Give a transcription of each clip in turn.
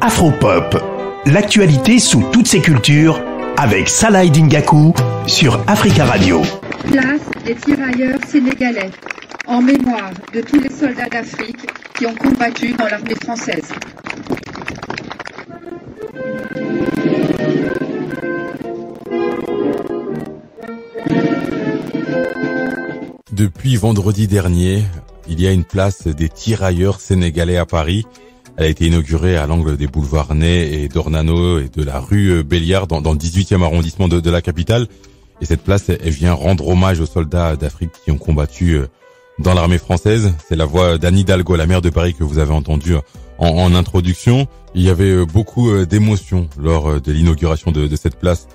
Afropop, l'actualité sous toutes ses cultures, avec Salah Dingaku sur Africa Radio. Place des tirailleurs sénégalais, en mémoire de tous les soldats d'Afrique qui ont combattu dans l'armée française. Depuis vendredi dernier, il y a une place des tirailleurs sénégalais à Paris. Elle a été inaugurée à l'angle des boulevards Ney et d'Ornano et de la rue Béliard dans le 18e arrondissement de la capitale. Et cette place, elle vient rendre hommage aux soldats d'Afrique qui ont combattu dans l'armée française. C'est la voix d'Anne Hidalgo, la maire de Paris, que vous avez entendue en introduction. Il y avait beaucoup d'émotions lors de l'inauguration de cette place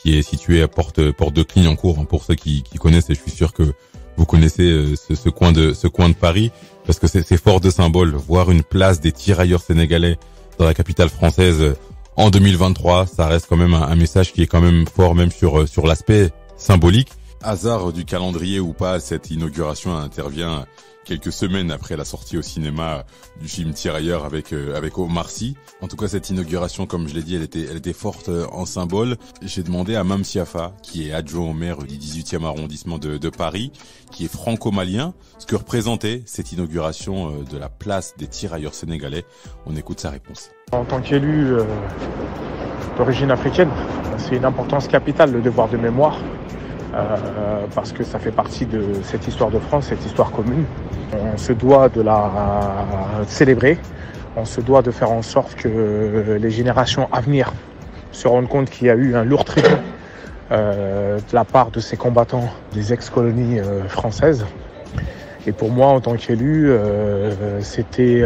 qui est située à porte de Clignancourt. Pour ceux qui connaissent, et je suis sûr que vous connaissez ce coin de Paris, parce que c'est fort de symbole. Voir une place des tirailleurs sénégalais dans la capitale française en 2023, ça reste quand même un message qui est quand même fort, même sur l'aspect symbolique. Hasard du calendrier ou pas, cette inauguration intervient quelques semaines après la sortie au cinéma du film Tirailleurs avec Omar Sy. En tout cas, cette inauguration, comme je l'ai dit, elle était forte en symbole. J'ai demandé à Mame Siafa, qui est adjoint au maire du 18e arrondissement de Paris, qui est franco-malien, ce que représentait cette inauguration de la place des tirailleurs sénégalais. On écoute sa réponse. En tant qu'élu d'origine africaine, c'est une importance capitale, le devoir de mémoire. Parce que ça fait partie de cette histoire de France, cette histoire commune. On se doit de la célébrer, on se doit de faire en sorte que les générations à venir se rendent compte qu'il y a eu un lourd tribut de la part de ces combattants des ex-colonies françaises. Et pour moi, en tant qu'élu, c'était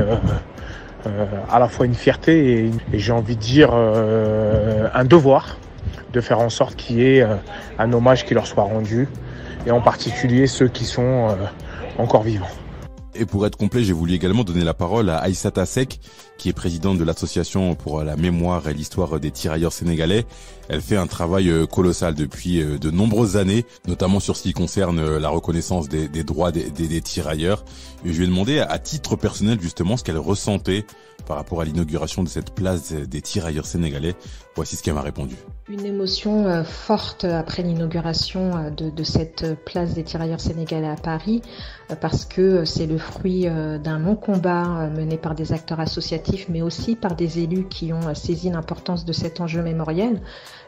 à la fois une fierté et j'ai envie de dire un devoir de faire en sorte qu'il y ait un hommage qui leur soit rendu, et en particulier ceux qui sont encore vivants. Et pour être complet, j'ai voulu également donner la parole à Aïssata Seck, qui est présidente de l'association pour la mémoire et l'histoire des tirailleurs sénégalais. Elle fait un travail colossal depuis de nombreuses années, notamment sur ce qui concerne la reconnaissance des droits des tirailleurs. Et je lui ai demandé à titre personnel justement ce qu'elle ressentait par rapport à l'inauguration de cette place des tirailleurs sénégalais. Voici ce qu'elle m'a répondu. Une émotion forte après l'inauguration de cette place des tirailleurs sénégalais à Paris, parce que c'est le fruit d'un long combat mené par des acteurs associatifs, mais aussi par des élus qui ont saisi l'importance de cet enjeu mémoriel.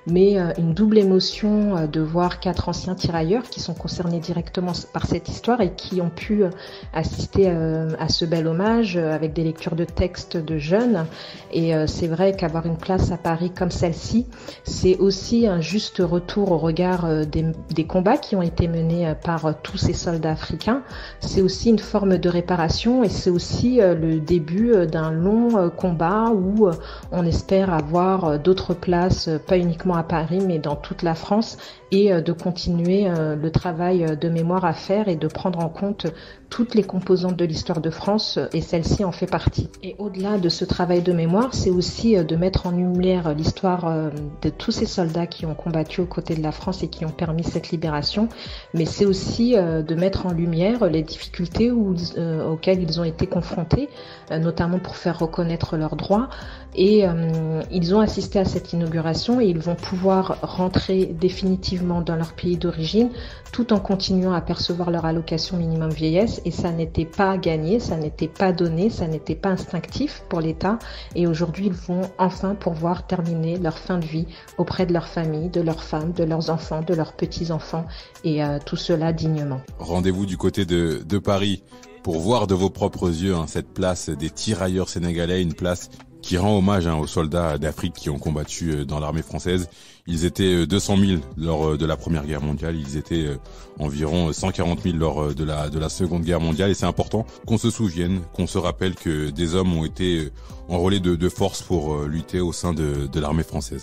Mais une double émotion de voir 4 anciens tirailleurs qui sont concernés directement par cette histoire et qui ont pu assister à ce bel hommage avec des lectures de textes de jeunes. Et c'est vrai qu'avoir une place à Paris comme celle-ci, c'est aussi un juste retour au regard des combats qui ont été menés par tous ces soldats africains. C'est aussi une forme de réparation et c'est aussi le début d'un long combat où on espère avoir d'autres places, pas uniquement à Paris, mais dans toute la France, et de continuer le travail de mémoire à faire et de prendre en compte toutes les composantes de l'histoire de France, et celle-ci en fait partie. Et au-delà de ce travail de mémoire, c'est aussi de mettre en lumière l'histoire de tous ces soldats qui ont combattu aux côtés de la France et qui ont permis cette libération, mais c'est aussi de mettre en lumière les difficultés auxquelles ils ont été confrontés, notamment pour faire reconnaître leurs droits. Et ils ont assisté à cette inauguration et ils vont pouvoir rentrer définitivement dans leur pays d'origine tout en continuant à percevoir leur allocation minimum vieillesse. Et ça n'était pas gagné, ça n'était pas donné, ça n'était pas instinctif pour l'État. Et aujourd'hui, ils vont enfin pouvoir terminer leur fin de vie auprès de leur famille, de leurs femmes, de leurs enfants, de leurs petits-enfants, et tout cela dignement. Rendez-vous du côté de Paris pour voir de vos propres yeux cette place des tirailleurs sénégalais, une place qui rend hommage aux soldats d'Afrique qui ont combattu dans l'armée française. Ils étaient 200 000 lors de la Première Guerre mondiale, ils étaient environ 140 000 lors de la Seconde Guerre mondiale, et c'est important qu'on se souvienne, qu'on se rappelle que des hommes ont été enrôlés de force pour lutter au sein de l'armée française.